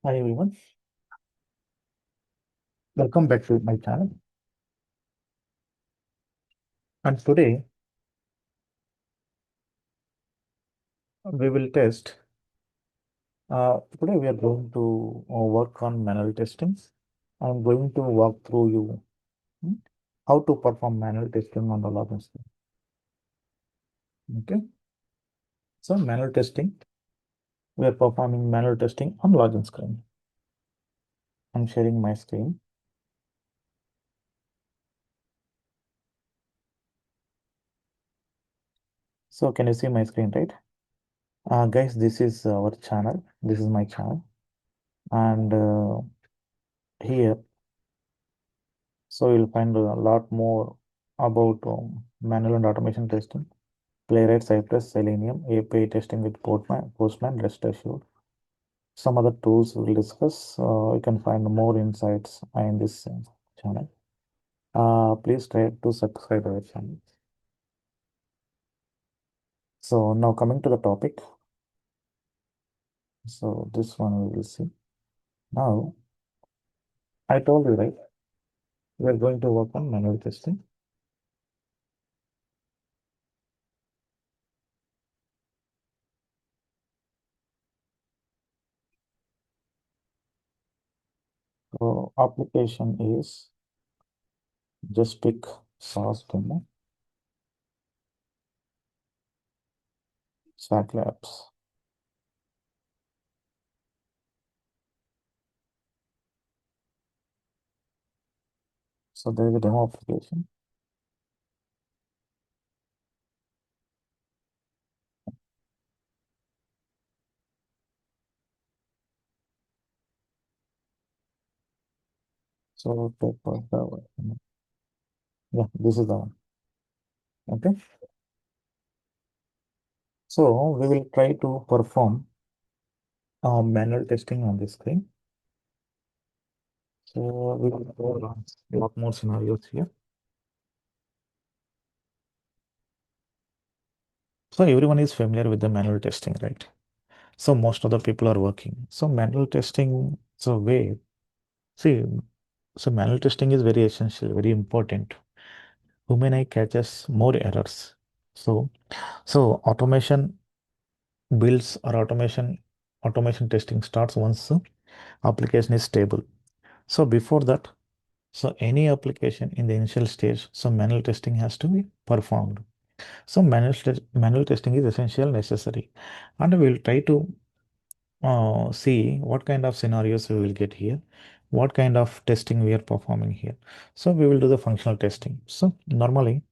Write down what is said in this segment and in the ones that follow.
Hi everyone, welcome back to my channel. And today we will test. Today we are going to work on manual testing. I'm going to walk through you hmm, how to perform manual testing on the login screen. Okay, so manual testing. We are performing manual testing on login screen. I'm sharing my screen. So can you see my screen, right? Guys, this is our channel. This is my channel, and here, so you'll find a lot more about manual and automation testing. Playwright, Cypress, Selenium, API testing with Postman, rest assured. Some other tools we'll discuss. You can find more insights in this channel. Please try to subscribe our channel. So now coming to the topic. So this one we will see. Now, I told you, right? We are going to work on manual testing. So application is just pick source demo, Stack Labs. So there is a demo application. So take yeah, this is the one. Okay. So we will try to perform manual testing on the screen. So we will go on a lot more scenarios here. So everyone is familiar with the manual testing, right? So most of the people are working. So manual testing, so way, see, so manual testing is very essential, very important. Human eye catches more errors. So, so automation builds or automation testing starts once the application is stable. So before that, so any application in the initial stage, so manual testing has to be performed. So manual testing is essential, necessary, and we will try to see what kind of scenarios we will get here, what kind of testing we are performing here. So we will do the functional testing. So normally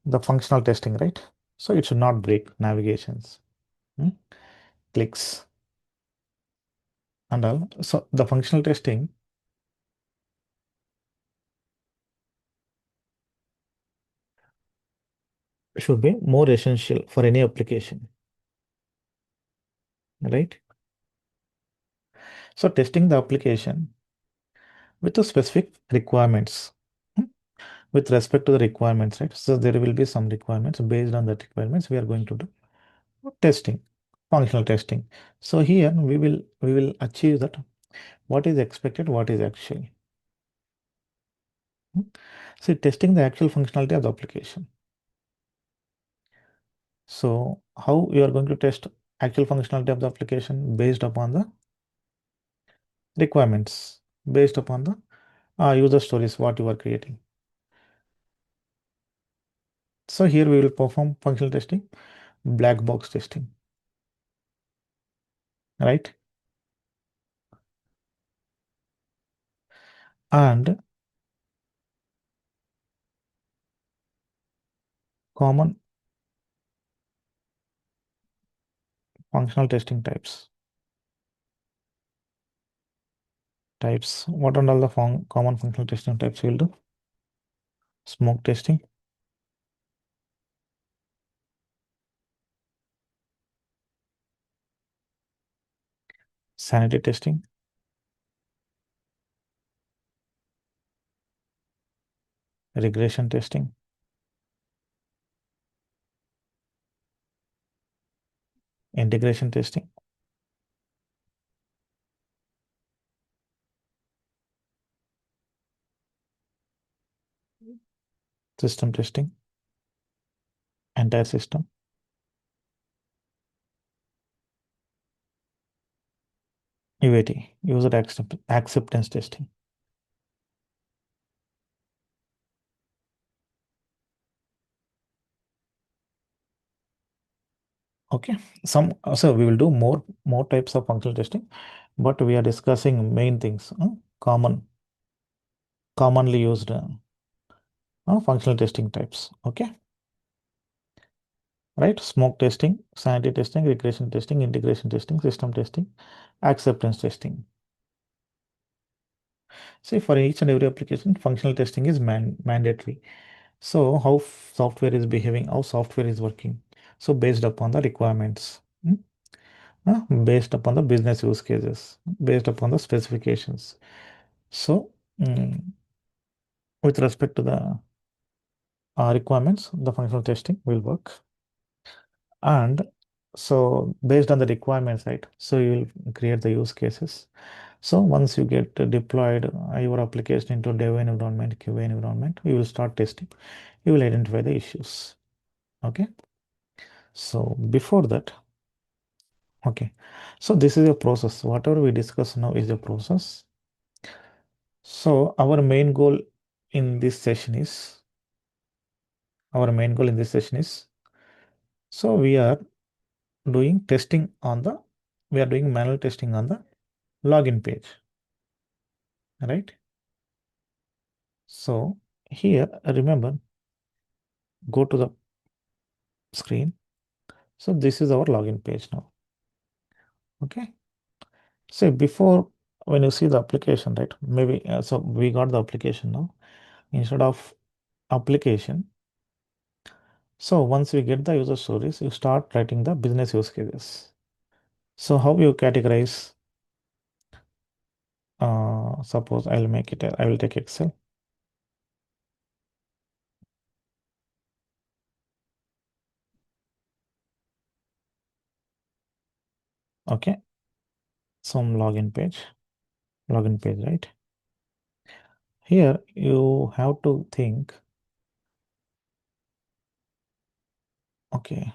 the functional testing, right? So it should not break navigations, hmm, clicks, and all. So the functional testing should be more essential for any application, right? So testing the application with the specific requirements, hmm, with respect to the requirements, right? So there will be some requirements. Based on that requirements, we are going to do testing, functional testing. So here we will achieve that what is expected, what is actual. Hmm. So testing the actual functionality of the application. So how you are going to test actual functionality of the application based upon the requirements, based upon the user stories what you are creating. So here we will perform functional testing, black box testing, right? And common functional testing types. What are all the common functional testing types we will do? Smoke testing, sanity testing, regression testing, integration testing, System testing, entire system. UAT, user acceptance testing. Okay, so we will do more types of functional testing, but we are discussing main things, commonly used functional testing types. Okay, right? Smoke testing, sanity testing, regression testing, integration testing, system testing, acceptance testing. See, for each and every application, functional testing is mandatory. So, how software is behaving, how software is working. So, based upon the requirements, based upon the business use cases, based upon the specifications. So, mm, with respect to the requirements, the functional testing will work. And so, based on the requirements, right? So, you will create the use cases. So, once you get deployed your application into dev environment, QA environment, you will start testing. You will identify the issues. Okay. So, before that, okay. So, this is a process. Whatever we discuss now is a process. So, our main goal in this session is, so doing testing on the, we are doing manual testing on the login page, right? So here, remember, go to the screen. So this is our login page now. Okay. So before, when you see the application, right? Maybe, so we got the application now. Instead of application, so once we get the user stories, you start writing the business use cases. So how you categorize? Suppose I will take Excel. Okay. Some login page, right? Here you have to think, okay.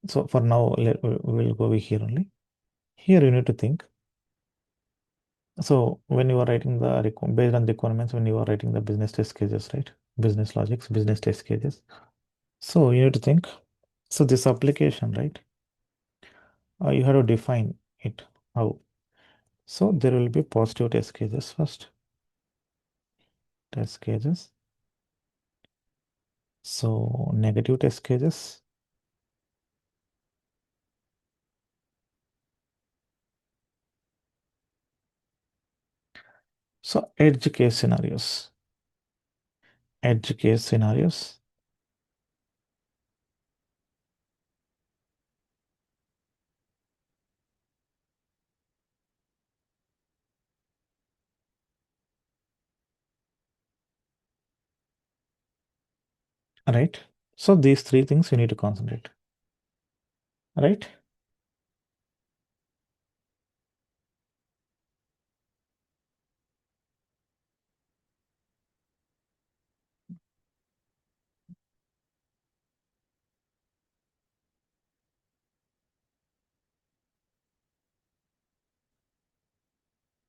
So for now, we'll go over here only. Here you need to think. So when you are writing the based on requirements, when you are writing the business test cases, right? Business logics, business test cases. So you need to think. So this application, right? You have to define it. How? So there will be positive test cases first. Test cases. So negative test cases. So edge case scenarios. Edge case scenarios. Right? So these three things you need to concentrate. Right?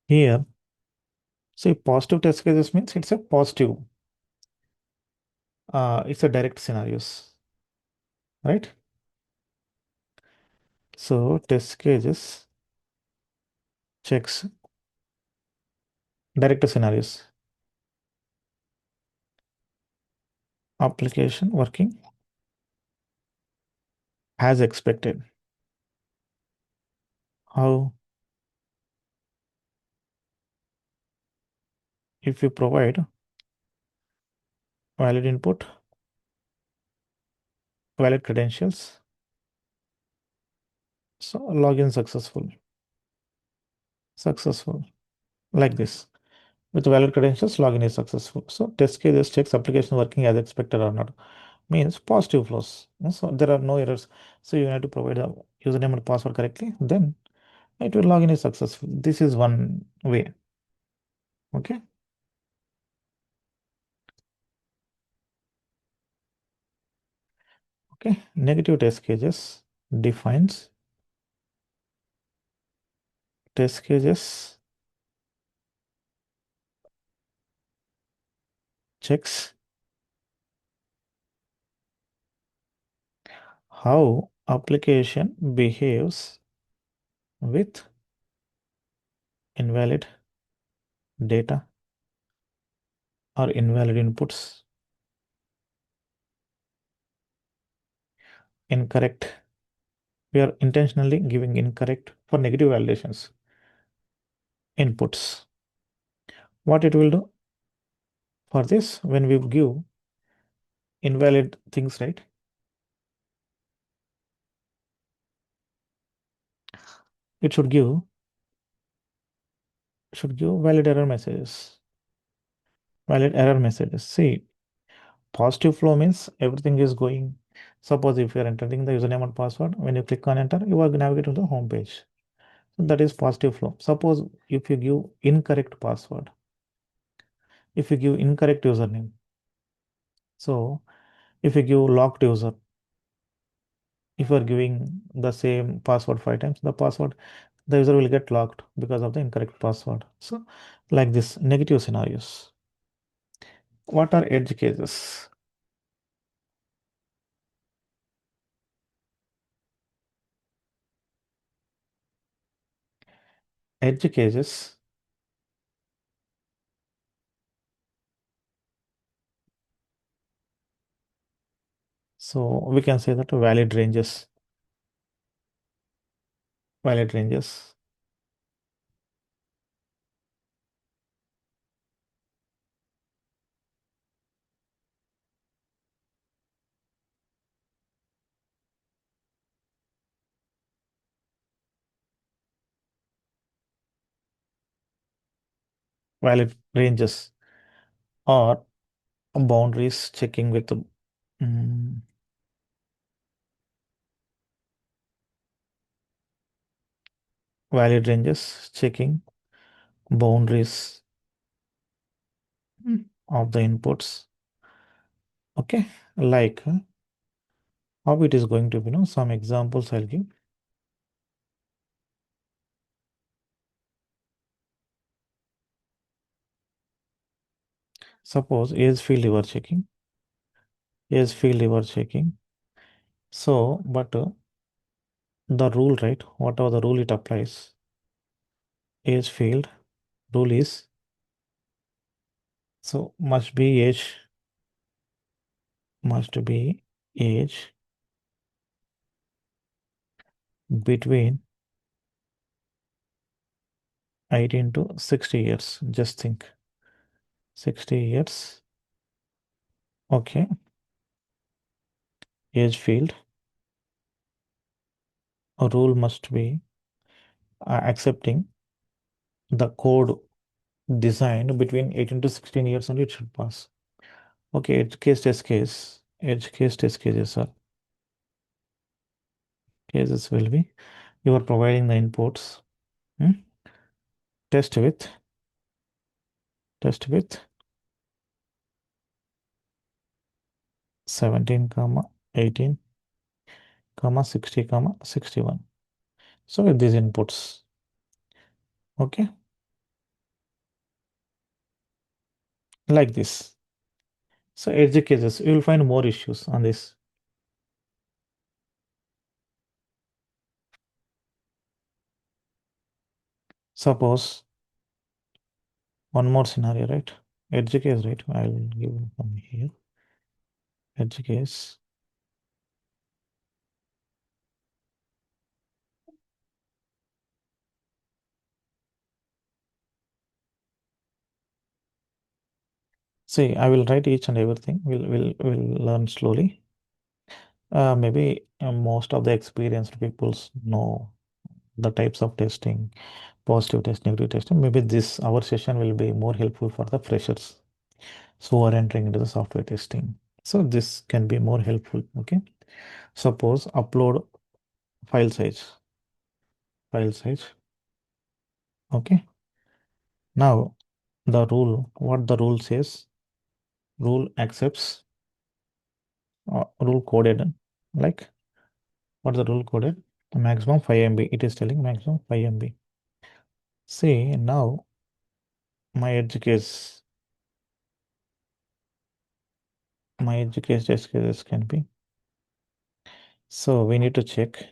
Here, see positive test cases means it's a positive. It's a direct scenarios. Right? So test cases checks direct scenarios. Application working as expected. How? If you provide valid input, valid credentials, so login successful. Successful. Like this. With valid credentials, login is successful. So test cases checks application working as expected or not. Means positive flows. So there are no errors. So you have to provide the username and password correctly. Then it will login is successful. This is one way. Okay. Okay, negative test cases defines test cases checks how application behaves with invalid data or invalid inputs, incorrect. We are intentionally giving incorrect for negative validations inputs. What it will do for this when we give invalid things, right? It should give valid error messages. Valid error messages. See, positive flow means everything is going. Suppose if you are entering the username and password, when you click on enter, you are navigating to the home page. So that is positive flow. Suppose if you give incorrect password, if you give incorrect username, so if you give locked user, if you are giving the same password 5 times, the user will get locked because of the incorrect password. So like this negative scenarios. What are edge cases? Edge cases. So we can say that valid ranges, valid ranges, or boundaries checking with mm, valid ranges checking boundaries of the inputs. Okay, like how it is going to be, some examples I'll give. Suppose age field you are checking. So, but the rule, right? Whatever the rule it applies, age field rule is so must be age between 18 to 60 years. Just think 60 years. Okay, age field a rule must be accepting the code designed between 18 to 16 years only it should pass. Okay, edge case test cases are cases will be you are providing the inputs. hmm, test with test with 17 comma 18 comma 60 comma 61. So with these inputs, okay, like this. So edge cases you will find more issues on this. Suppose one more scenario, right? Edge case, right? I'll give from here. Edge case. See, I will write each and everything. We'll learn slowly. Maybe most of the experienced peoples know the types of testing, positive test, negative testing. Maybe this our session will be more helpful for the freshers who are entering into the software testing. So this can be more helpful. Okay. Suppose upload file size. File size. Okay. Now what the rule says, rule accepts, rule coded. Like what the rule coded? Maximum 5 MB. It is telling maximum 5 MB. See, now my edge case, my edge case test cases can be. So we need to check.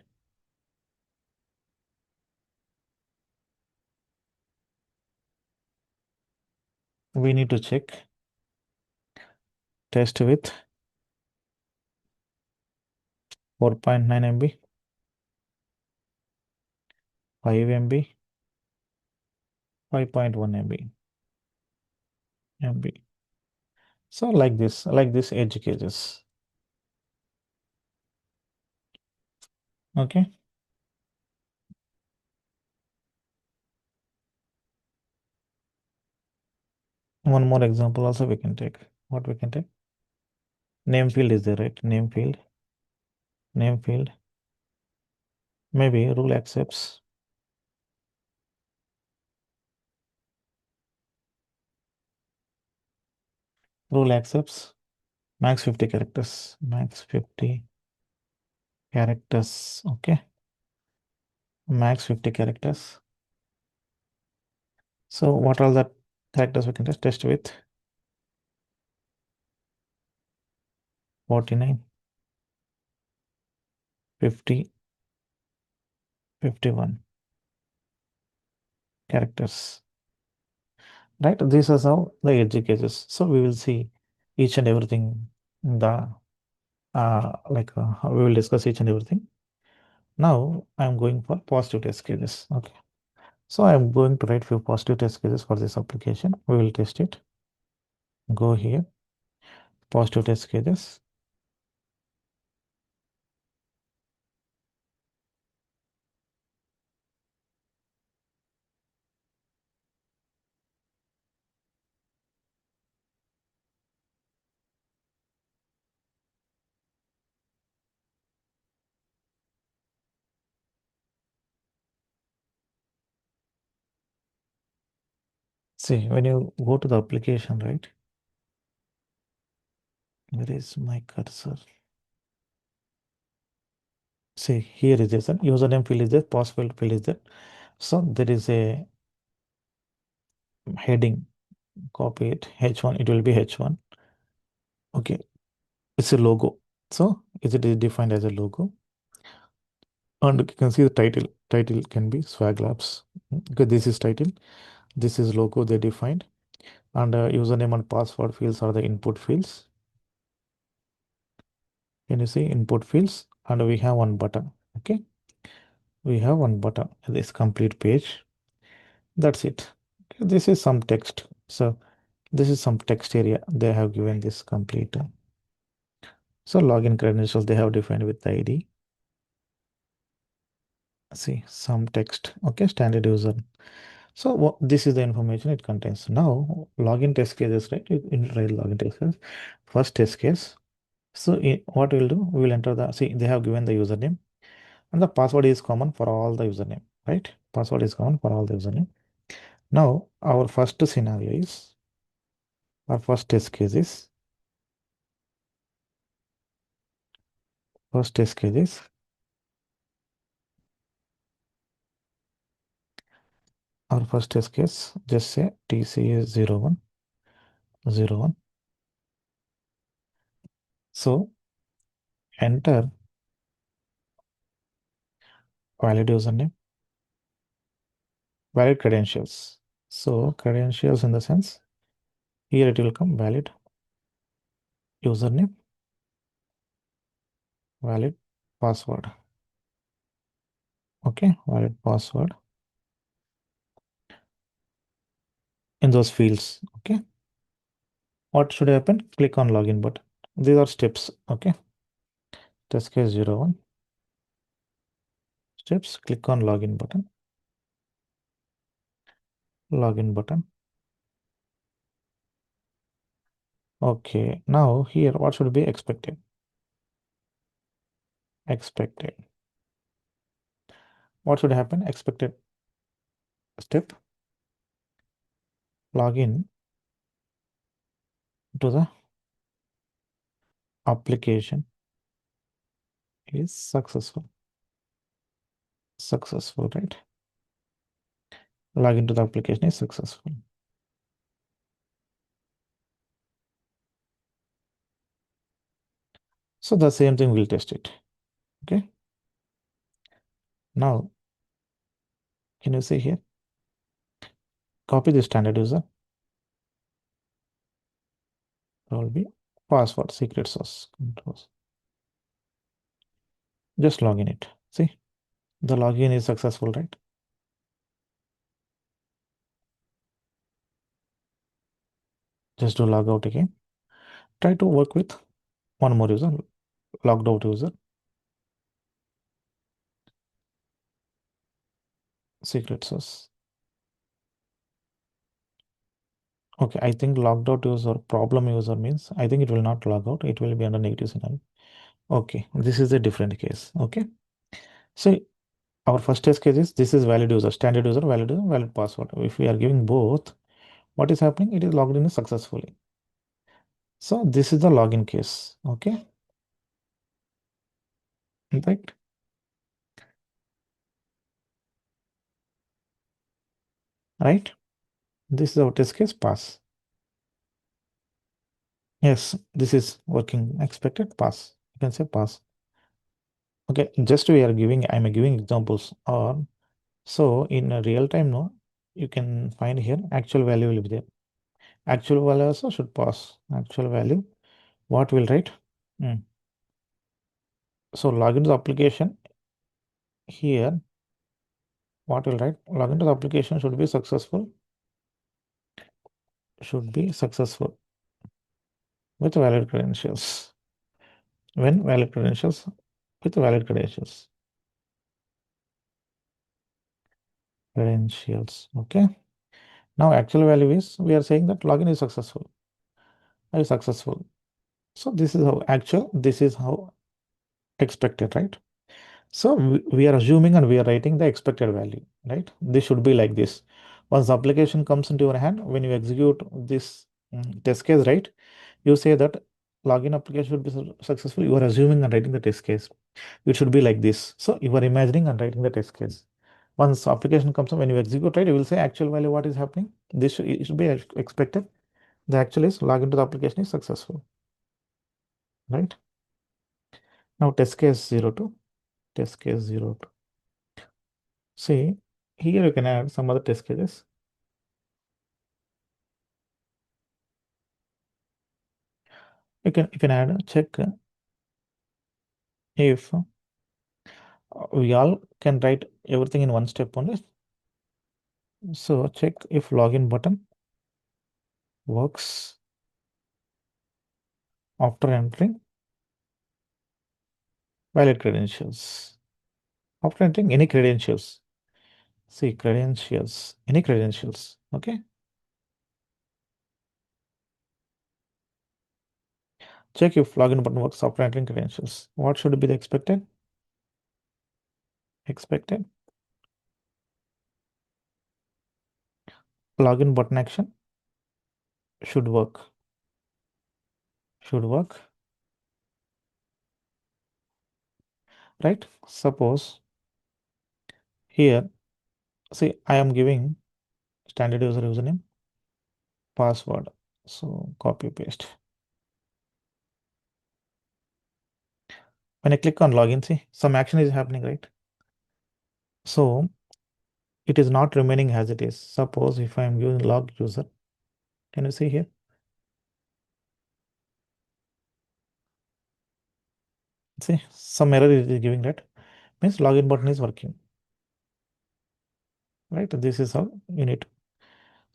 We need to check test with 4.9 MB, 5 MB, 5.1 MB. So like this edge cases. Okay. One more example also we can take. What we can take? Name field is there, right? Name field. Maybe rule accepts. Rule accepts max 50 characters. Max 50 characters. Okay. Max 50 characters. So what are the characters we can test with? 49, 50, 51 characters. Right? This is how the edge cases. So we will see each and everything in the we will discuss each and everything. Now I'm going for positive test cases. Okay. So I'm going to write few positive test cases for this application. We will test it. Go here, positive test cases. See, when you go to the application, right? Where is my cursor? See, here is this username field is there, password field is there. So there is a heading. Copy it. H1. It will be H1. Okay. It's a logo. So is it is defined as a logo? And you can see the title. Title can be Swag Labs. Okay, this is title. This is logo they defined. And username and password fields are the input fields. Can you see input fields? And we have one button. Okay. We have one button. This complete page. That's it. Okay, this is some text. So this is some text area. They have given this complete. So login credentials they have defined with the ID. See some text. Okay, standard user. So this is the information it contains. Now login test cases, right? In write login test case. First test case. So what we'll do, we will enter the, see, they have given the username and the password is common for all the username, right? Password is common for all the username. Now our first scenario is, our first test case is, first test case is, our first test case, just say TCS 01, 01. So enter valid username, valid credentials. So credentials in the sense, here it will come valid username, valid password. Okay, valid password in those fields. Okay, what should happen? Click on login button. These are steps. Okay, test case 01 steps. Click on login button. Login button. Okay, now here what should be expected? Expected. What should happen? Expected step. Login to the application. is successful. Successful, right? Login to the application is successful. So the same thing we'll test it. Okay. Now, can you see here? Copy the standard user. Will be password, secret source controls. Just log in it. See, the login is successful, right? Just to log out again. Try to work with one more user, logged out user, secret source. Okay, I think logged out user, problem user means I think it will not log out. It will be under negative scenario. Okay, this is a different case. Okay, so our first test case is this is valid user, standard user, valid password. If we are giving both, what is happening? It is logged in successfully. So this is the login case. Okay, right? Right? This is our test case pass. Yes, this is working expected pass. You can say pass. Okay, just we are giving, I'm giving examples. Or so in a real time, no, you can find here actual value will be there. Actual value also should pass. Actual value, what will write? Hmm. So login to the application here, what will write? Login to the application should be successful with valid credentials. When valid credentials, with valid credentials. Credentials. Okay. Now actual value is we are saying that login is successful. Is successful. So this is how actual, this is how expected, right? So we are assuming and we are writing the expected value, right? This should be like this. Once the application comes into your hand, when you execute this test case, right? You say that login application should be successful. You are assuming and writing the test case. It should be like this. So you are imagining and writing the test case. Once application comes up, when you execute, right, you will say actual value, what is happening? This should, it should be expected. The actual is login to the application is successful, right? Now test case 02, test case 02. See, here you can add some other test cases. You can add check if we all can write everything in one step only. So check if login button works after entering valid credentials. After entering any credentials. See credentials, any credentials. Okay. Check if login button works after entering credentials. What should be the expected? Expected login button action should work. Should work. Right? Suppose here, see, I am giving standard user username, password. So copy paste. When I click on login, see, some action is happening, right? So it is not remaining as it is. Suppose if I am using log user, can you see here? See, some error is giving that. Means login button is working. Right? This is how you need to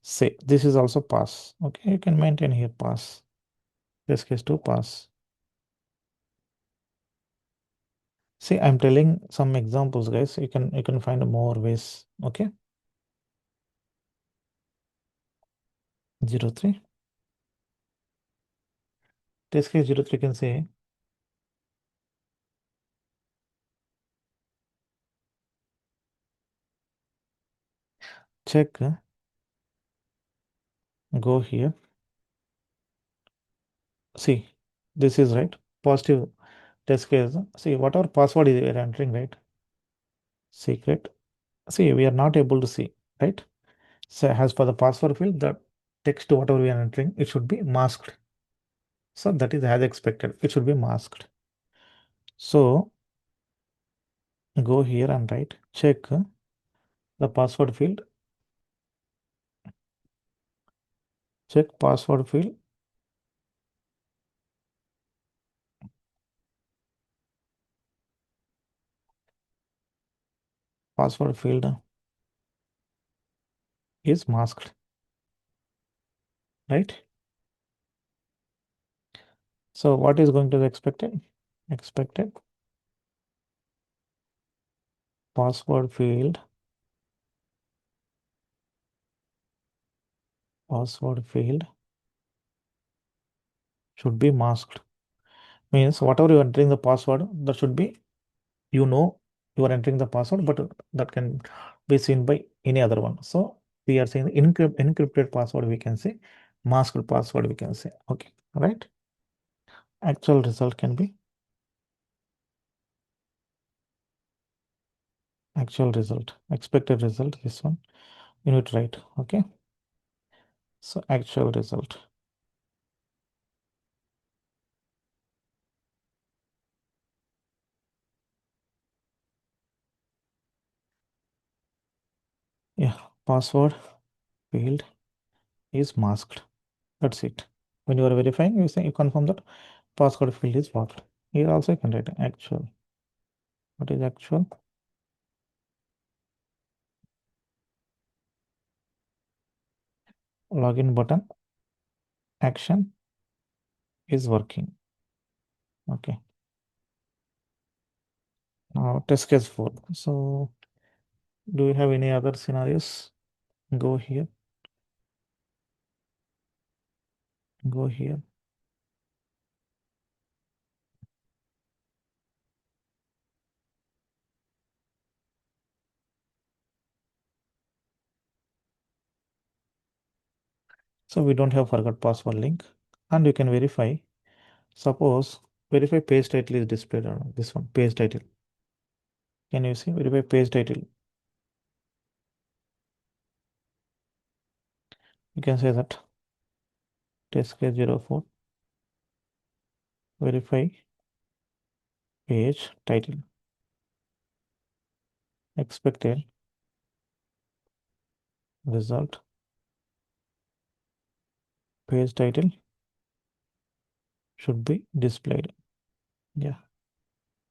say. This is also pass. Okay, you can maintain here pass. This case to pass. See, I'm telling some examples, guys. You can find more ways. Okay. 03. This case 03 can say check, go here. See, this is right. Positive test case, see whatever password is we are entering, right? Secret. See, we are not able to see, right? So as for the password field, the text whatever we are entering, it should be masked. So that is as expected. It should be masked. So go here and write check the password field. Check password field. Password field is masked, right? So what is going to be expected? Expected password field. Password field should be masked. Means whatever you are entering the password, that should be, you know, you are entering the password, but that can be seen by any other one. So we are saying the encrypted password, we can say masked password, we can say. Okay, right? Actual result can be actual result, expected result. This one you need to write. Okay, so actual result. Yeah, password field is masked. That's it. When you are verifying, you say you confirm that password field is masked. Here also you can write actual. What is actual? Login button action is working. Okay. Now test case 4. So do you have any other scenarios? Go here. Go here. So we don't have forgot password link, and you can verify. Suppose verify page title is displayed on this one, page title. Can you see verify page title? You can say that test case 04 verify page title. Expected result page title should be displayed. Yeah.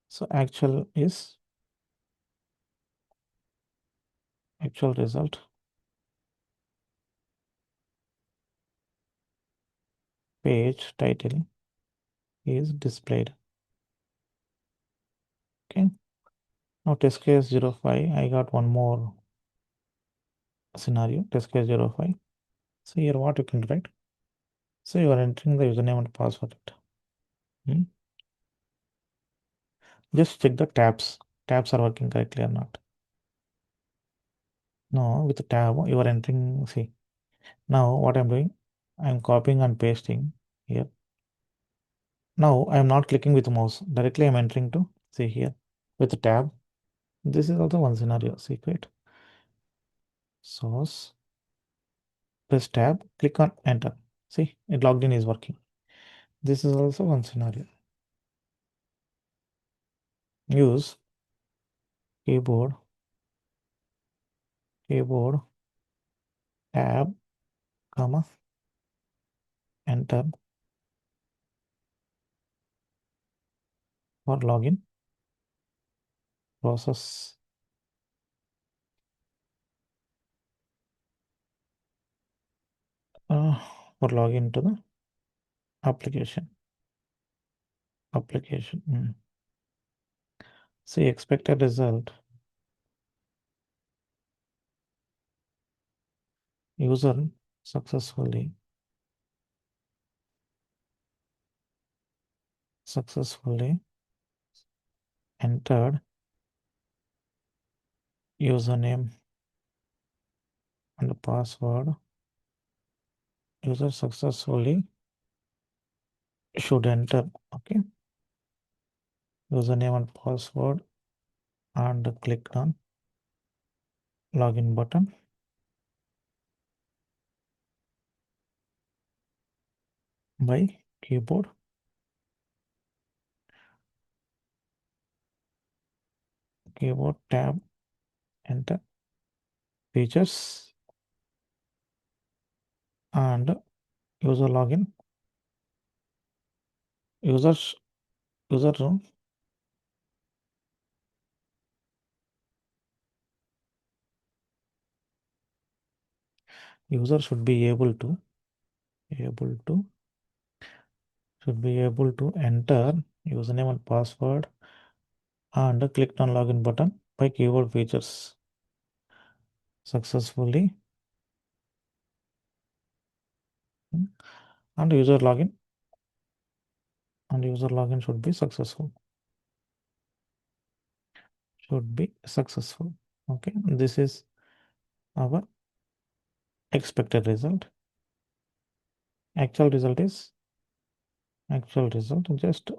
So actual is actual result page title is displayed. Okay. Now test case 05. I got one more scenario. Test case 05. So here what you can write. So you are entering the username and password. Hmm. Just check the tabs. Tabs are working correctly or not. No, with the tab you are entering. See, now what I'm doing, I'm copying and pasting here. Now I'm not clicking with the mouse. Directly I'm entering to see here with the tab. This is also one scenario. Secret source. Press tab, click on enter. See, it logged in is working. This is also one scenario. Use keyboard, tab, comma, enter for login process. Uh, for login to the application. Application. See, expected result. User successfully entered username and password. User successfully should enter. Okay. username and password and click on login button. By keyboard. Keyboard tab, enter features and user login, users, user room, user should be able to enter username and password and clicked on login button by keyboard features successfully and user login should be successful. Okay, this is our expected result. Actual result just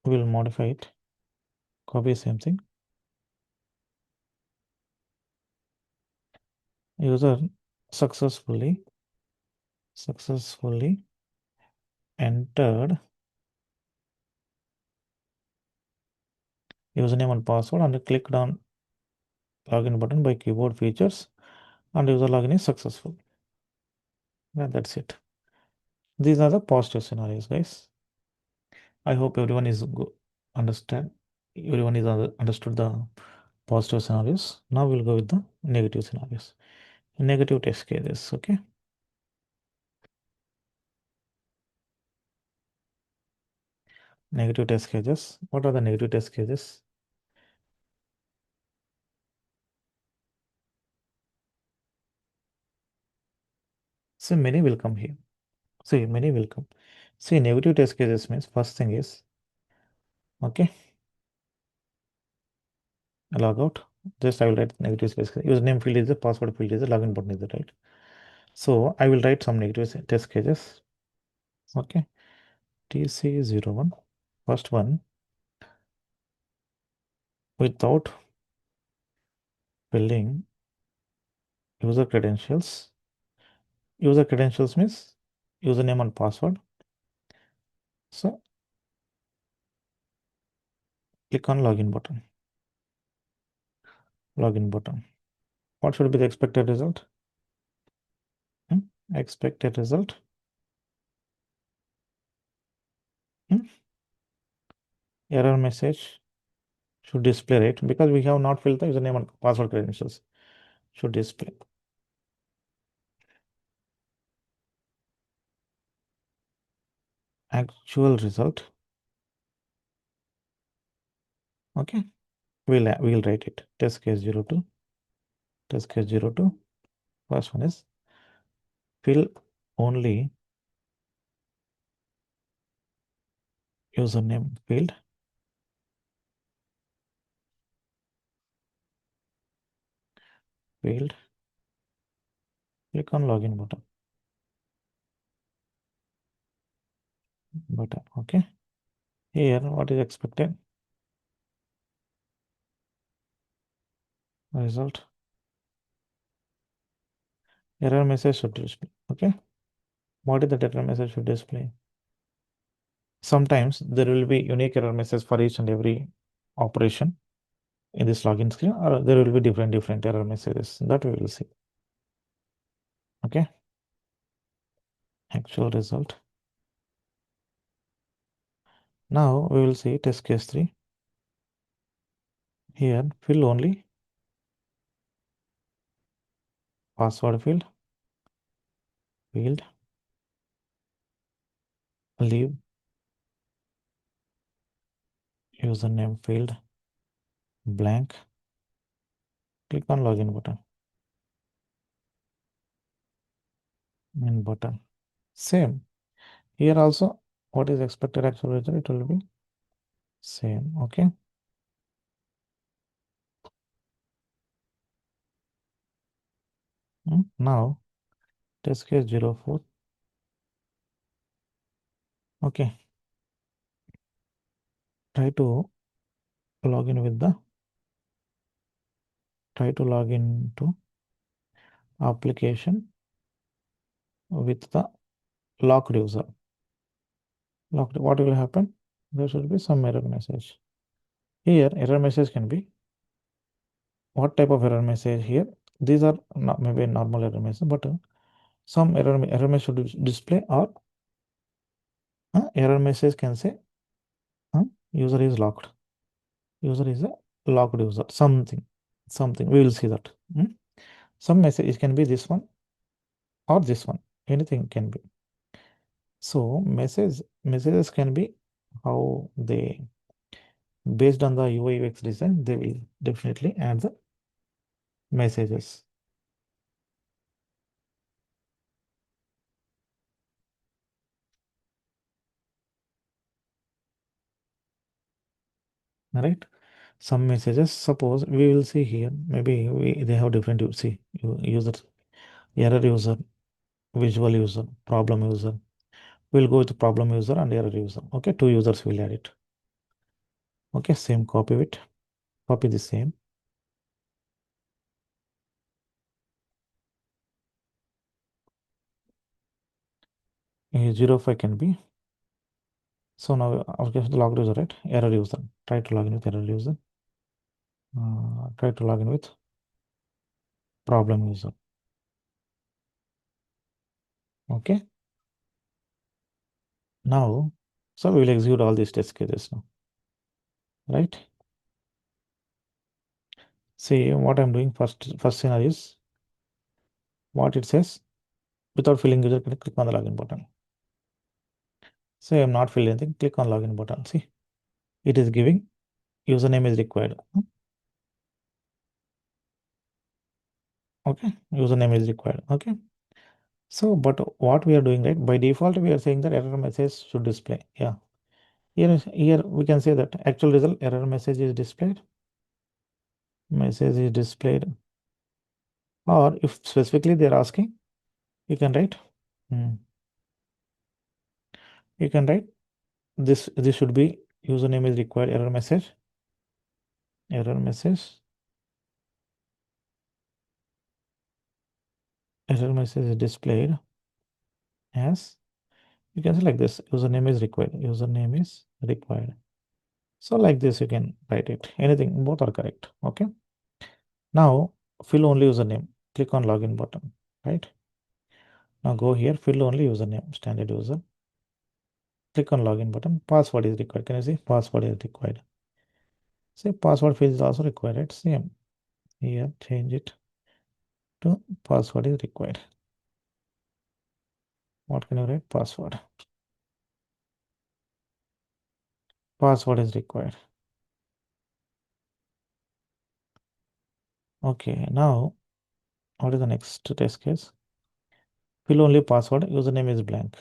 we'll modify it, copy same thing. User successfully entered username and password and clicked on login button by keyboard features and user login is successful. Yeah, that's it. These are the positive scenarios, guys. I hope everyone is understand. Everyone is understood the positive scenarios. Now we'll go with the negative scenarios. Negative test cases. Okay. Negative test cases. What are the negative test cases? See, many will come here. See, many will come. See, negative test cases means first thing is okay. Log out. Just I will write negative space. Username field is the password field is the login button is the right. So I will write some negative test cases. Okay. TC01. First one, without filling user credentials. User credentials means username and password. So click on login button. Login button. What should be the expected result? Expected result. Error message should display, right? Because we have not filled the username and password credentials. Should display. Actual result. Okay. We'll write it. Test case 02. Test case 02. First one is fill only username field. Field. Click on login button. Okay. Here, what is expected? Result. Error message should display. Okay. What is the error message should display? Sometimes there will be unique error message for each and every operation in this login screen, or there will be different error messages that we will see. Okay. Actual result. Now we will see test case 3. Here, fill only password field. Leave username field blank. Click on login button. In button. Same. Here also, what is expected actual result? It will be same. Okay. Now, test case 04. Okay. Try to log in with the, try to log in to application with the locked user. Locked, what will happen? There should be some error message. Here, error message can be, what type of error message here? These are not maybe normal error message, but some error message should display, or error message can say user is locked. User is a locked user. Something. We will see that. Some message can be this one or this one. Anything can be. So messages can be how they, based on the UI UX design, they will definitely add the messages. Right? Some messages, suppose we will see here, maybe they have different, you see, users, error user, visual user, problem user. We'll go with problem user and error user. Okay, two users will add it. Okay, same, copy it, copy the same. 05 can be. So now application the logged user, right? Error user. Try to log in with error user. Try to log in with problem user. Okay. Now, so we will execute all these test cases now. Right? See what I'm doing first scenario is what it says. Without filling user, click on the login button. Say I'm not filling anything, click on login button. See, it is giving username is required. Okay, username is required. Okay. So, but what we are doing, right? By default, we are saying that error message should display. Yeah. Here we can say that actual result error message is displayed. Message is displayed. Or if specifically they are asking, you can write. You can write this. This should be username is required error message. Error message. Error message is displayed as, you can say like this, username is required. Username is required. So like this you can write it. Anything, both are correct. Okay. Now fill only username. Click on login button. Right. Now go here, fill only username, standard user. Click on login button. Password is required. Can you see? Password is required. Say password field is also required. Right? Same. Here change it to password is required. What can you write? Password. Password is required. Okay. Now what is the next test case? Fill only password. Username is blank.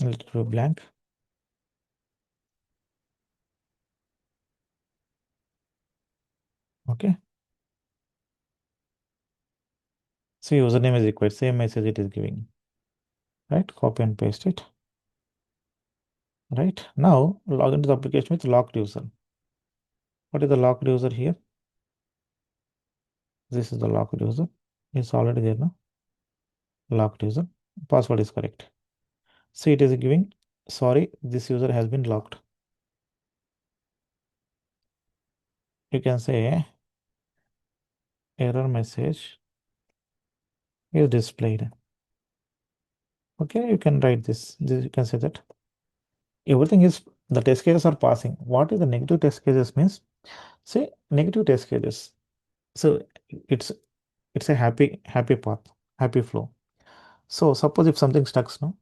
Let it be blank. Okay. So username is required. Same message it is giving. Right? Copy and paste it. Right? Now log into the application with locked user. What is the locked user here? This is the locked user. It's already there now. Locked user. Password is correct. See, it is giving, sorry, this user has been locked. You can say error message is displayed. Okay, you can write this. You can say that everything is, the test cases are passing. What is the negative test cases means? Say negative test cases. So it's it's a happy path, happy flow. So suppose if something stucks now,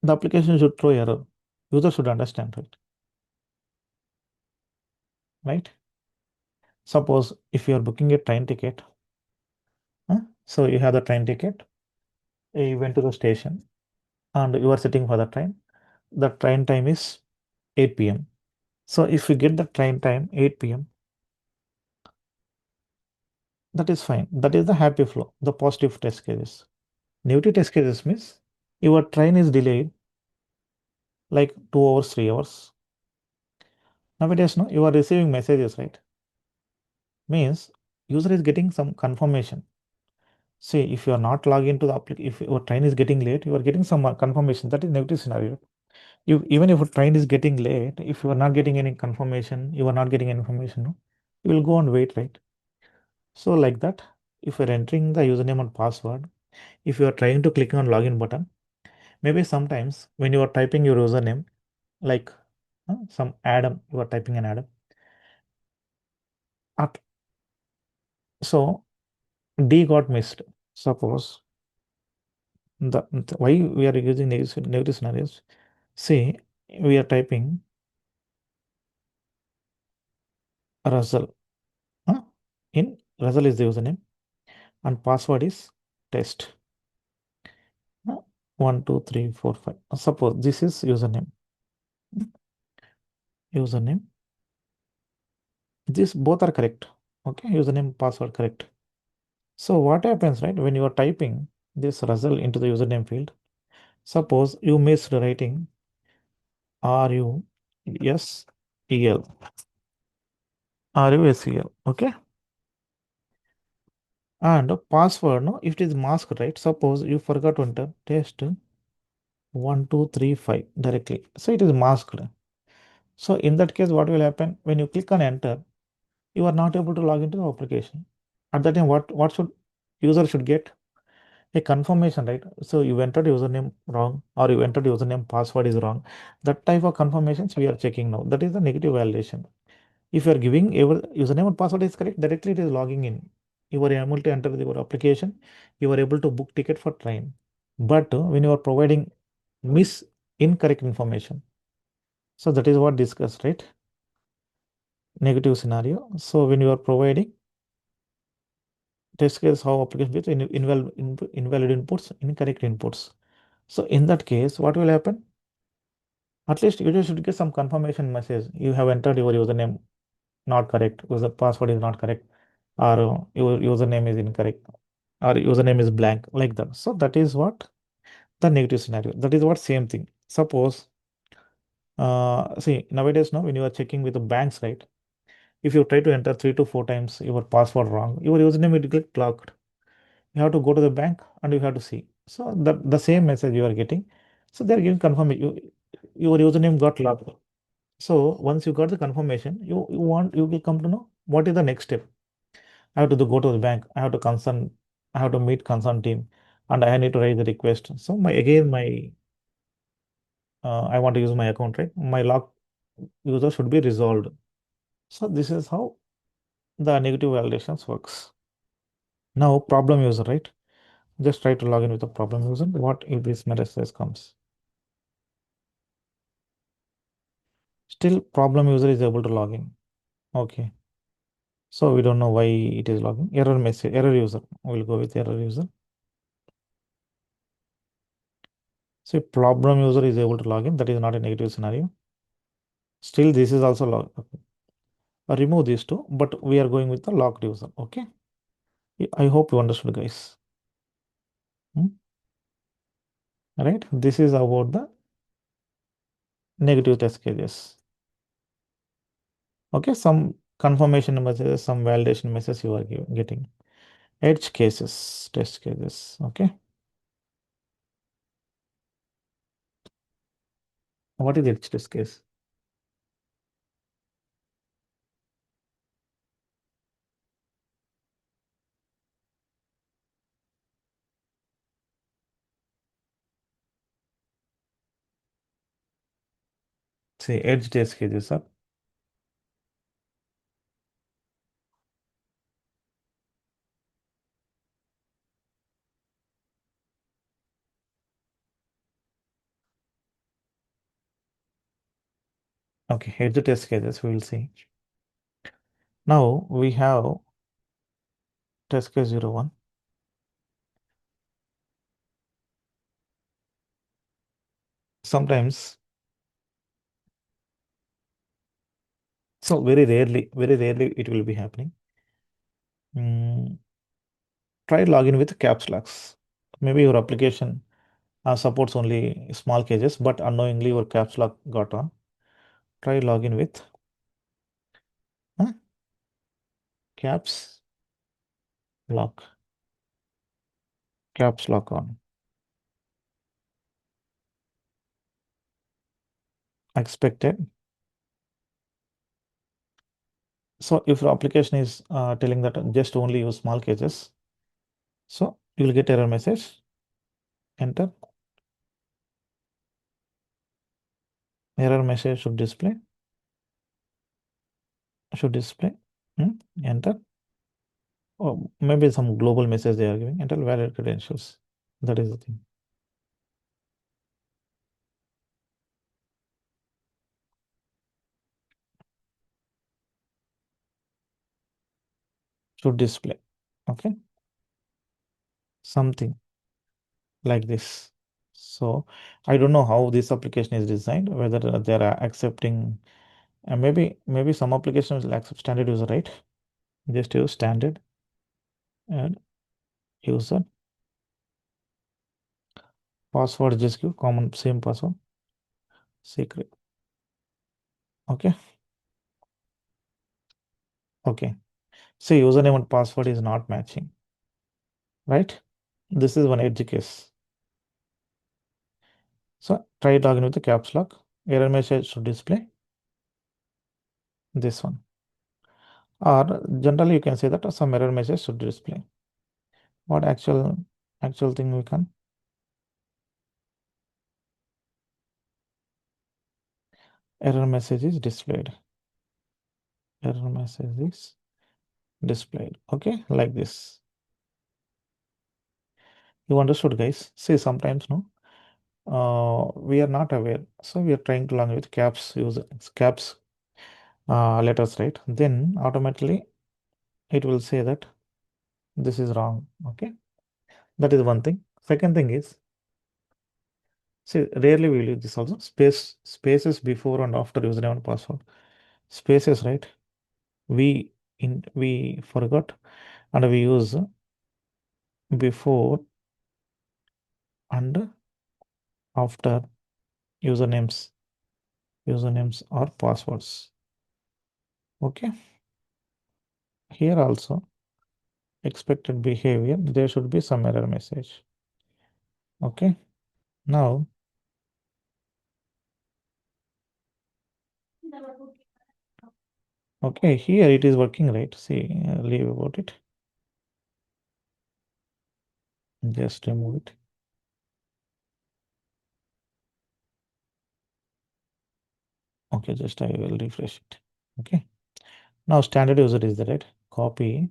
the application should throw error. User should understand, right? Right? Suppose if you are booking a train ticket, so you have the train ticket, you went to the station and you are sitting for the train. The train time is 8 p.m. So if you get the train time 8 p.m., that is fine. That is the happy flow, the positive test cases. Negative test cases means your train is delayed like 2 hours, 3 hours. Nowadays, no, you are receiving messages, right? Means user is getting some confirmation. See, if you are not logged into the application, if your train is getting late, you are getting some confirmation. That is negative scenario. You even if a train is getting late, if you are not getting any confirmation, you are not getting information, no, you will go and wait, right? So like that, if you're entering the username and password, if you are trying to click on login button, maybe sometimes when you are typing your username, like some Adam, you are typing an Adam. At, so D got missed. Suppose why we are using negative scenarios. See, we are typing Russell. Huh? In Russell is the username and password is test. Huh? 1 2 3 4 5. Suppose this is username. Username. These both are correct. Okay, username, password correct. So what happens, right? When you are typing this Russell into the username field, suppose you missed writing RUSEL. RUSEL. Okay. And password, no, if it is masked, right? Suppose you forgot to enter test 1235 directly. So it is masked. So in that case, what will happen when you click on enter, you are not able to log into the application. At that time, what should user should get? A confirmation, right? So you entered username wrong or you entered username password is wrong. That type of confirmations we are checking now. That is the negative validation. If you are giving your username and password is correct, directly it is logging in. You are able to enter your application. You are able to book ticket for train. But when you are providing incorrect information, so that is what discussed, right? Negative scenario. So when you are providing test case how application with invalid inputs, incorrect inputs. So in that case, what will happen? At least you should get some confirmation message. You have entered your username not correct, user password is not correct, or your username is incorrect, or username is blank, like that. So that is what the negative scenario. That is what same thing. Suppose, see nowadays now when you are checking with the banks, right? If you try to enter 3 to 4 times your password wrong, your username will get blocked. You have to go to the bank and you have to see. So the same message you are getting. So they are giving confirmation. Your username got locked. So once you got the confirmation, you will come to know what is the next step. I have to go to the bank. I have to meet concern team, and I need to raise the request. So I want to use my account, right? My lock user should be resolved. So this is how the negative validations works. Now problem user, right? Just try to log in with the problem user. What if this message comes? Still problem user is able to log in. Okay. So we don't know why it is logging. Error message, error user. We'll go with error user. So problem user is able to log in. That is not a negative scenario. Still, this is also log. Okay. Remove these two, but we are going with the locked user. Okay. I hope you understood, guys. Hmm? Right? This is about the negative test cases. Okay. Some confirmation messages, some validation messages you are getting. Edge cases, test cases. Okay. What is edge test case? See, edge test cases are okay. Edge test cases we will see. Now we have test case 01. Sometimes, so very rarely it will be happening. Mm, try login with caps locks. Maybe your application supports only small cases, but unknowingly your caps lock got on. Try login with huh, caps lock, caps lock on. Expected. So if your application is telling that just only use small cases, so you will get error message. Enter. Error message should display. Should display. Hmm? Enter. Or maybe some global message they are giving. Enter valid credentials. That is the thing. Should display. Okay. Something like this. So I don't know how this application is designed, whether they are accepting, maybe some applications will accept standard user, right? Just use standard and user password. Just give common same password, secret. Okay, okay. See, username and password is not matching, right? This is one edge case. So try login with the caps lock. Error message should display this one. Or generally you can say that some error message should display. What actual thing we can? Error message is displayed. Error message is displayed. Okay, like this. You understood, guys? See, sometimes no, we are not aware. So we are trying to learn with caps use caps letters, right? Then automatically it will say that this is wrong. Okay, that is one thing. Second thing is, see, rarely we will use this also. Spaces before and after username and password. Spaces, right? We forgot and we use before and after usernames, usernames or passwords. Okay, here also expected behavior, there should be some error message. Okay, now okay, here it is working, right? See, leave about it. Just remove it. Okay, just I will refresh it. Okay, now standard user is the right. Copy.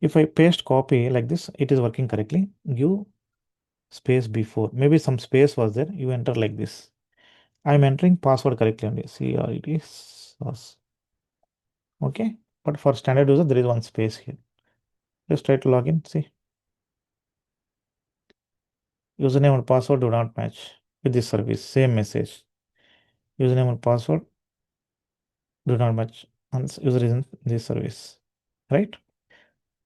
If I paste copy like this, it is working correctly. Give space before. Maybe some space was there. You enter like this. I'm entering password correctly only. See, it is okay. But for standard user, there is one space here. Just try to log in. See, username and password do not match with this service. Same message. Username and password do not match and user is in this service. Right?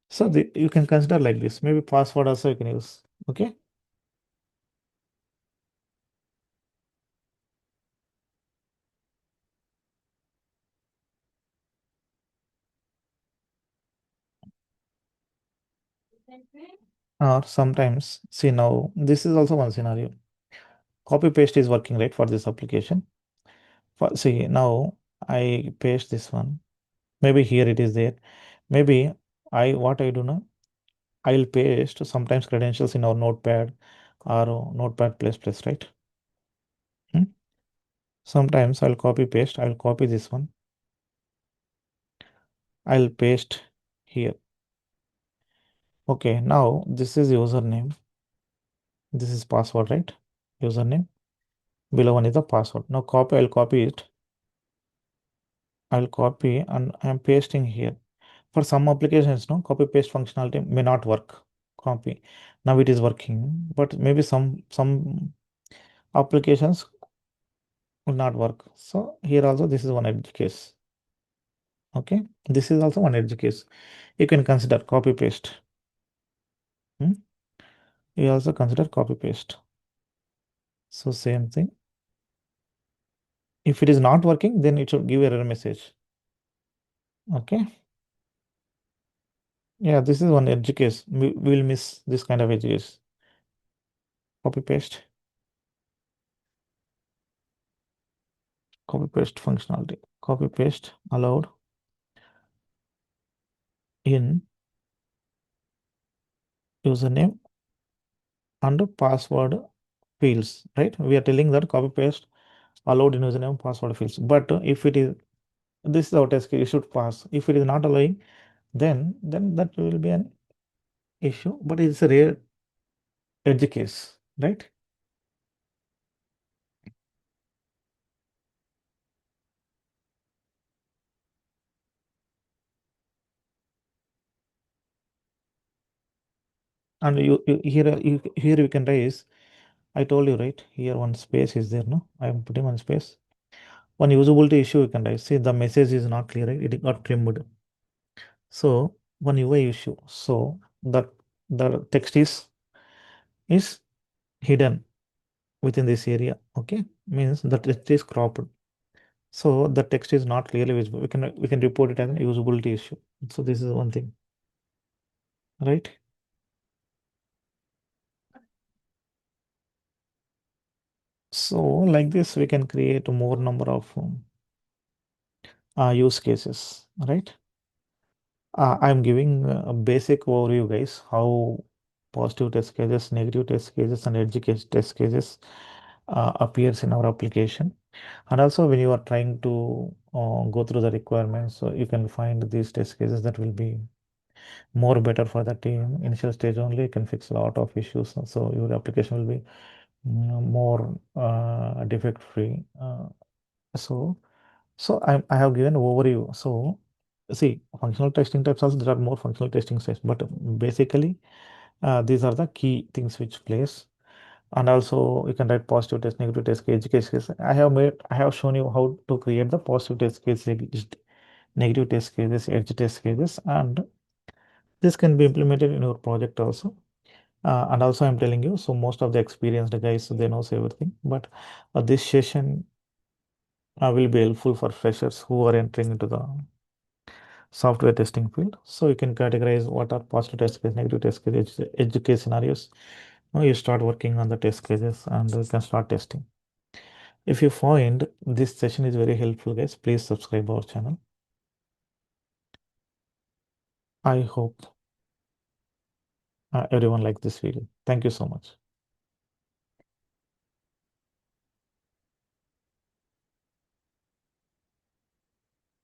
So you can consider like this. Maybe password also you can use. Okay. Or sometimes, see now, this is also one scenario. Copy paste is working right for this application. See now, I paste this one. Maybe here it is there. Maybe what I do now, I'll paste sometimes credentials in our notepad or notepad plus plus, right? Hmm? Sometimes I'll copy this one. I'll paste here. Okay, now this is username. This is password, right? Username. Below one is the password. Now I'll copy it. I'll copy and I'm pasting here. For some applications, no, copy paste functionality may not work. Copy. Now it is working, but maybe some applications will not work. So here also this is one edge case. Okay, this is also one edge case. You can consider copy paste. Hmm? You also consider copy paste. So same thing. If it is not working, then it should give error message. Okay. Yeah, this is one edge case. We will miss this kind of edge case. Copy paste, copy paste functionality. Copy paste allowed in username and password fields, right? We are telling that copy paste allowed in username password fields. But if it is this is our test case, you should pass. If it is not allowing, then that will be an issue. But it's a rare edge case, right? And here you can raise. I told you right here one space is there. No, I am putting one space. One usability issue you can raise. See the message is not clear. Right? It got trimmed. So one UI issue. So the text is hidden within this area. Okay, means the text is cropped. So the text is not clearly visible. We can report it as a usability issue. So this is one thing, right? So like this, we can create a more number of use cases, right? I'm giving a basic overview, guys, how positive test cases, negative test cases, and edge case test cases appears in our application. And also, when you are trying to go through the requirements, so you can find these test cases that will be more better for the team. Initial stage only, you can fix a lot of issues. So your application will be more defect free. So I have given overview. So see, functional testing types also there are more functional testing types, but basically these are the key things which place. And also you can write positive test, negative test case, edge cases. I have shown you how to create the positive test case, negative test cases, edge test cases, and this can be implemented in your project also. And also I'm telling you, so most of the experienced guys they knows everything, but this session will be helpful for freshers who are entering into the software testing field. So you can categorize what are positive test case, negative test case, edge case scenarios. Now you start working on the test cases and you can start testing. If you find this session is very helpful, guys, please subscribe our channel. I hope everyone likes this video. Thank you so much.